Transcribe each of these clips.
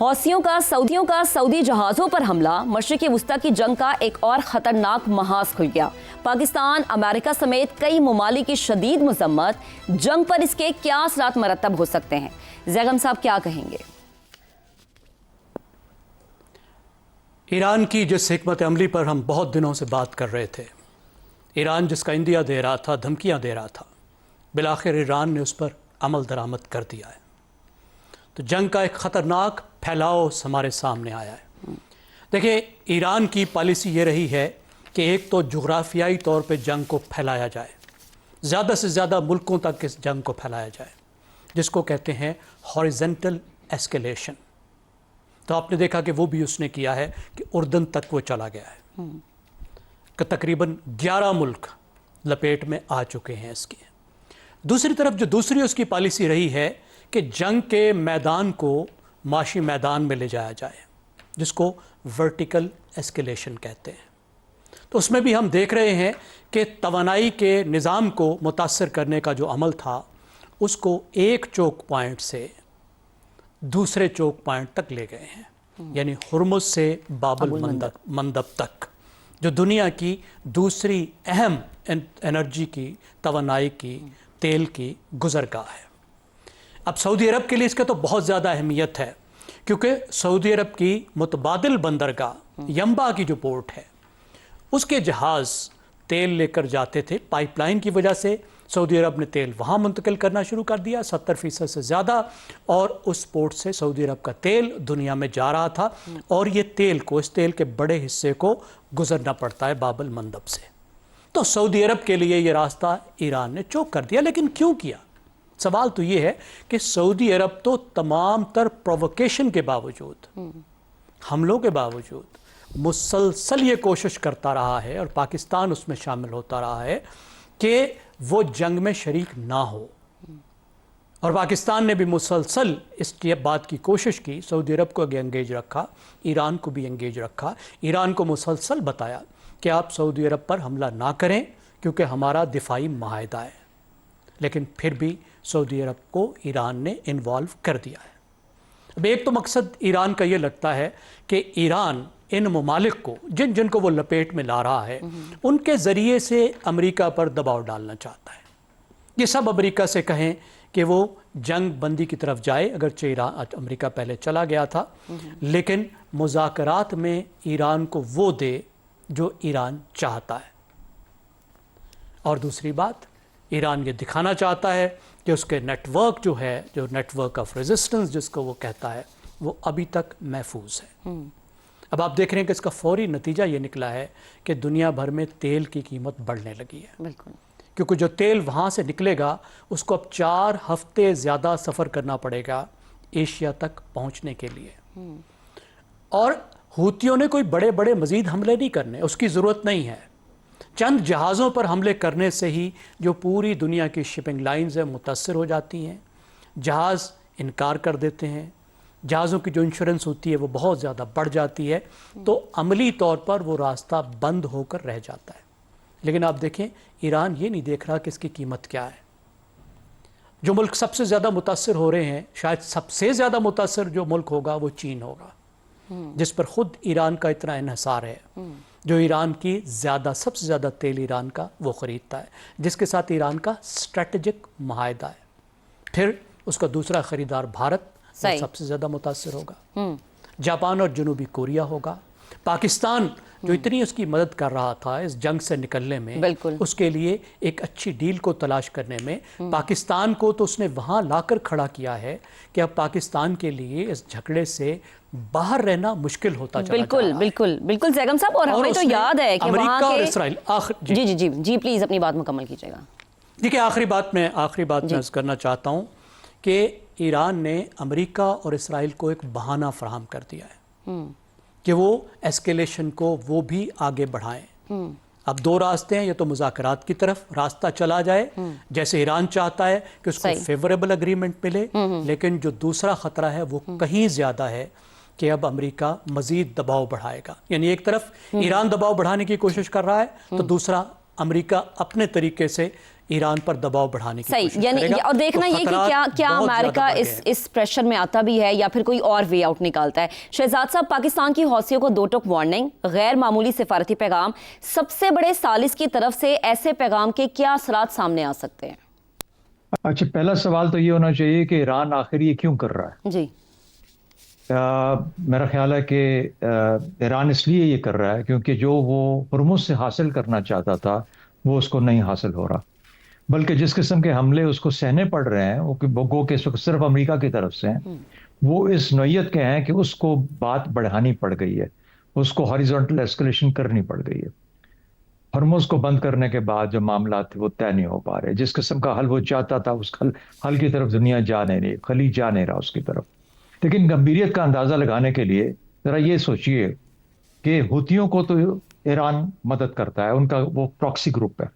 हौसियों का सऊदी जहाज़ों पर हमला, मशरिक़ी वुस्ता की जंग का एक और ख़तरनाक महाज खुल गया। पाकिस्तान, अमेरिका समेत कई ममालिक की शदीद मज़म्मत। जंग पर इसके क्या असरात मरतब हो सकते हैं? ज़ैगम साहब क्या कहेंगे? ईरान की जिस हिकमत अमली पर हम बहुत दिनों से बात कर रहे थे, ईरान जिसका इंदिया दे रहा था, धमकियाँ दे रहा था, बिलाखिर ईरान ने उस पर अमल दरामद कर दिया है। तो जंग का एक ख़तरनाक फैलाव हमारे सामने आया है। देखिए, ईरान की पॉलिसी ये रही है कि एक तो जुग्राफियाई तौर पे जंग को फैलाया जाए, ज़्यादा से ज़्यादा मुल्कों तक इस जंग को फैलाया जाए, जिसको कहते हैं हॉरिजेंटल एस्केलेशन। तो आपने देखा कि वो भी उसने किया है कि उर्दन तक वो चला गया है कि तकरीबन 11 मुल्क लपेट में आ चुके हैं इसकी। दूसरी तरफ जो दूसरी उसकी पॉलिसी रही है कि जंग के मैदान को माशी मैदान में ले जाया जाए, जिसको वर्टिकल एस्केलेशन कहते हैं। तो उसमें भी हम देख रहे हैं कि तवानाई के निज़ाम को मुतासर करने का जो अमल था, उसको एक चोक पॉइंट से दूसरे चोक पॉइंट तक ले गए हैं, यानी हुर्मुज़ से बाबल मंदब तक, जो दुनिया की दूसरी अहम एनर्जी की, तवानाई की, तेल की गुज़रगाह है। अब सऊदी अरब के लिए इसका तो बहुत ज़्यादा अहमियत है, क्योंकि सऊदी अरब की मुतबादिल बंदरगाह यंबा की जो पोर्ट है, उसके जहाज़ तेल लेकर जाते थे। पाइपलाइन की वजह से सऊदी अरब ने तेल वहाँ मुंतकिल करना शुरू कर दिया, 70% से ज़्यादा, और उस पोर्ट से सऊदी अरब का तेल दुनिया में जा रहा था, और ये तेल को, इस तेल के बड़े हिस्से को गुजरना पड़ता है बाबल मंदब से। तो सऊदी अरब के लिए ये रास्ता ईरान ने चोक कर दिया। लेकिन क्यों किया? सवाल तो ये है कि सऊदी अरब तो तमाम तर प्रोवोकेशन के बावजूद, हमलों के बावजूद मुसलसल ये कोशिश करता रहा है, और पाकिस्तान उसमें शामिल होता रहा है कि वो जंग में शरीक ना हो। और पाकिस्तान ने भी मुसलसल इस बात की कोशिश की, सऊदी अरब को एंगेज रखा, ईरान को भी एंगेज रखा, ईरान को मुसलसल बताया कि आप सऊदी अरब पर हमला ना करें क्योंकि हमारा दिफाई माहिदा है। लेकिन फिर भी सऊदी अरब को ईरान ने इन्वॉल्व कर दिया है। अब एक तो मकसद ईरान का ये लगता है कि ईरान इन ममालिक को, जिनको वो लपेट में ला रहा है, उनके ज़रिए से अमेरिका पर दबाव डालना चाहता है। ये सब अमेरिका से कहें कि वो जंग बंदी की तरफ जाए, अगरचे ईरान, अमेरिका पहले चला गया था, लेकिन मुज़ाकरात में ईरान को वो दे जो ईरान चाहता है। और दूसरी बात, ईरान ये दिखाना चाहता है कि उसके नेटवर्क जो है, जो नेटवर्क ऑफ रेजिस्टेंस जिसको वो कहता है, वो अभी तक महफूज है। अब आप देख रहे हैं कि इसका फौरी नतीजा ये निकला है कि दुनिया भर में तेल की कीमत बढ़ने लगी है। बिल्कुल, क्योंकि जो तेल वहाँ से निकलेगा, उसको अब 4 हफ्ते ज़्यादा सफ़र करना पड़ेगा एशिया तक पहुँचने के लिए। और हूतियों ने कोई बड़े बड़े मज़ीद हमले नहीं करने, उसकी ज़रूरत नहीं है। चंद जहाज़ों पर हमले करने से ही जो पूरी दुनिया की शिपिंग लाइन्स हैं मुतासर हो जाती हैं। जहाज़ इनकार कर देते हैं, जहाज़ों की जो इंश्योरेंस होती है वो बहुत ज़्यादा बढ़ जाती है, तो अमली तौर पर वो रास्ता बंद होकर रह जाता है। लेकिन आप देखें, ईरान ये नहीं देख रहा कि इसकी कीमत क्या है। जो मुल्क सबसे ज़्यादा मुतासर हो रहे हैं, शायद सबसे ज़्यादा मुतासर जो मुल्क होगा वो चीन होगा, जिस पर ख़ुद ईरान का इतना इन्हिसार है, जो ईरान की सबसे ज़्यादा तेल ईरान का वो ख़रीदता है, जिसके साथ ईरान का स्ट्रेटजिक माहिदा है। फिर उसका दूसरा ख़रीदार भारत सबसे ज़्यादा मुतासर होगा, जापान और जनूबी कोरिया होगा। पाकिस्तान जो इतनी उसकी मदद कर रहा था इस जंग से निकलने में, उसके लिए एक अच्छी डील को तलाश करने में, पाकिस्तान को तो उसने वहाँ लाकर खड़ा किया है कि अब पाकिस्तान के लिए इस झगड़े से बाहर रहना मुश्किल होता चला जा रहा है। बिल्कुल ज़ैगम साहब, और हमें तो याद है कि अमेरिका वहाँ और के इसराइल जी प्लीज़ अपनी बात मुकम्मल कीजिएगा। देखिए, आखिरी बात मैं अर्ज़ करना चाहता हूँ कि ईरान ने अमेरिका और इसराइल को एक बहाना फराहम कर दिया है कि वो एस्केलेशन को वो भी आगे बढ़ाएं। अब 2 रास्ते हैं, ये तो मुज़ाकरात की तरफ रास्ता चला जाए, जैसे ईरान चाहता है कि उसको फेवरेबल अग्रीमेंट मिले, लेकिन जो दूसरा ख़तरा है वो कहीं ज़्यादा है कि अब अमेरिका मज़ीद दबाव बढ़ाएगा। यानी एक तरफ ईरान दबाव बढ़ाने की कोशिश कर रहा है, तो दूसरा अमेरिका अपने तरीके से ईरान पर दबाव बढ़ाने की सही, कोशिश यानी करेगा। और देखना तो ये कि खतरात क्या बहुत अमेरिका ज़्यादा बढ़ गए हैं। इस प्रेशर में आता भी है या फिर कोई और वे आउट निकालता है। शहजाद साहब, पाकिस्तान की हौसियों को दो टोक वार्निंग, गैर मामूली सिफारती पैगाम, सबसे बड़े सालिस की तरफ से ऐसे पैगाम के क्या असरात सामने आ सकते हैं? अच्छा, पहला सवाल तो ये होना चाहिए कि ईरान आखिर ये क्यों कर रहा है। जी, मेरा ख्याल है कि ईरान इसलिए ये कर रहा है क्योंकि जो वो हुर्मुज़ से हासिल करना चाहता था वो उसको नहीं हासिल हो रहा, बल्कि जिस किस्म के हमले उसको सहने पड़ रहे हैं वो गो के सिर्फ अमेरिका की तरफ से हैं, वो इस नौयत के हैं कि उसको बात बढ़ानी पड़ गई है, उसको हॉरिजॉन्टल एस्केलेशन करनी पड़ गई है। हॉर्मुज़ को बंद करने के बाद जो मामला थे वो तय नहीं हो पा रहे, जिस किस्म का हल वो चाहता था उस हल की तरफ दुनिया जा नहीं रही, खलीज जा नहीं रहा उसकी तरफ। लेकिन गंभीरियत का अंदाजा लगाने के लिए जरा ये सोचिए कि हुतियों को तो ईरान मदद करता है, उनका वो प्रॉक्सी ग्रुप है,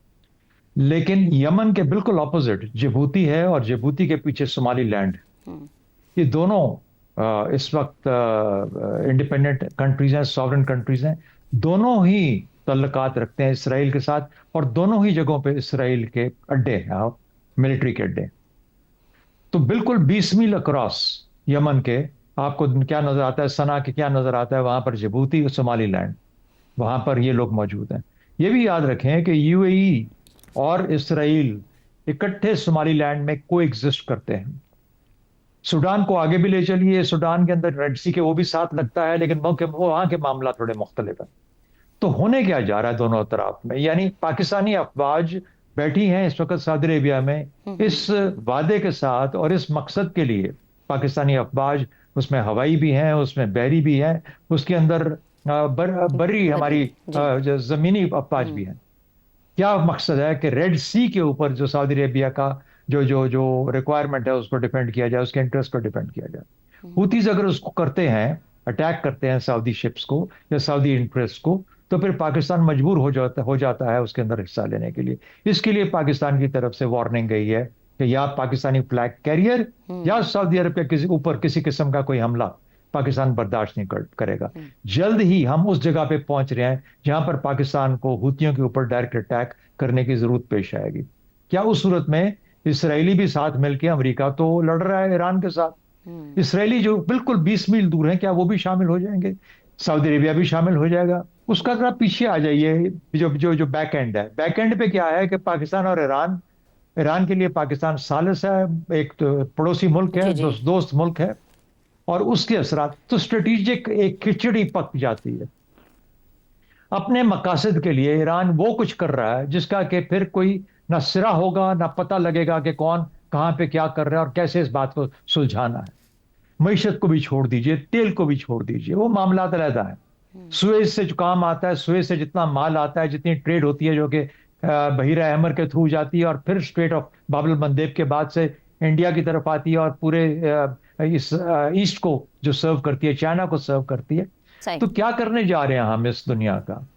लेकिन यमन के बिल्कुल ऑपोजिट जिबूती है और जिबूती के पीछे सोमाली लैंड, ये दोनों इस वक्त इंडिपेंडेंट कंट्रीज हैं, सॉवरेन कंट्रीज हैं, दोनों ही तल्लुकात रखते हैं इसराइल के साथ और दोनों ही जगहों पे इसराइल के अड्डे हैं, मिलिट्री के अड्डे। तो बिल्कुल 20 मील अक्रॉस यमन के आपको क्या नजर आता है, सना के क्या नजर आता है, वहां पर जिबूती और सोमाली लैंड, वहां पर ये लोग मौजूद हैं। ये भी याद रखें कि यूएई और इसराइल इकट्ठे सोमाली लैंड में को एग्जिस्ट करते हैं। सूडान को आगे भी ले चलिए, सूडान के अंदर रेड सी के वो भी साथ लगता है, लेकिन वहां के मामला थोड़े मुख्तलिफ है। तो होने क्या जा रहा है दोनों तरफ में, यानी पाकिस्तानी अफवाज बैठी हैं इस वक्त सऊदी अरेबिया में इस वादे के साथ और इस मकसद के लिए। पाकिस्तानी अफवाज उसमें हवाई भी हैं, उसमें बहरी भी हैं, उसके अंदर बर्री हमारी जमीनी अफवाज भी हैं। क्या मकसद है कि रेड सी के ऊपर जो सऊदी अरेबिया का जो जो जो रिक्वायरमेंट है उसको डिफेंड किया जाए, उसके इंटरेस्ट को डिफेंड किया जाए। हुतीज अगर उसको करते हैं, अटैक करते हैं सऊदी शिप्स को या सऊदी इंटरेस्ट को, तो फिर पाकिस्तान मजबूर हो जाता है उसके अंदर हिस्सा लेने के लिए। इसके लिए पाकिस्तान की तरफ से वार्निंग गई है कि या पाकिस्तानी फ्लैग कैरियर या सऊदी अरब के ऊपर किसी किस्म का कोई हमला पाकिस्तान बर्दाश्त नहीं करेगा। जल्द ही हम उस जगह पे पहुंच रहे हैं जहां पर पाकिस्तान को हुतियों के ऊपर डायरेक्ट अटैक करने की जरूरत पेश आएगी। क्या उस सूरत में इसराइली भी साथ मिलकर, अमेरिका तो लड़ रहा है ईरान के साथ, इसराइली जो बिल्कुल 20 मील दूर हैं, क्या वो भी शामिल हो जाएंगे? सऊदी अरेबिया भी शामिल हो जाएगा? उसका जरा पीछे आ जाइए, जो जो जो बैक एंड है, बैक एंड पे क्या है कि पाकिस्तान और ईरान, ईरान के लिए पाकिस्तान सालिस है, एक तो पड़ोसी मुल्क है, दोस्त मुल्क है, और उसके असरात तो स्ट्रेटेजिक एक खिचड़ी पक जाती है। अपने मकासद के लिए ईरान वो कुछ कर रहा है जिसका कि फिर कोई ना सिरा होगा, ना पता लगेगा कि कौन कहां पे क्या कर रहा है और कैसे इस बात को सुलझाना है। मईशत को भी छोड़ दीजिए, तेल को भी छोड़ दीजिए, वो मामला अलग है। सुएज से जो काम आता है, सुएज से जितना माल आता है, जितनी ट्रेड होती है जो कि बहीरा अहमर के थ्रू जाती है और फिर स्ट्रेट ऑफ बाब अल मंदेब के बाद से इंडिया की तरफ आती है और पूरे इस ईस्ट को जो सर्व करती है, चाइना को सर्व करती है। तो क्या करने जा रहे हैं हम इस दुनिया का?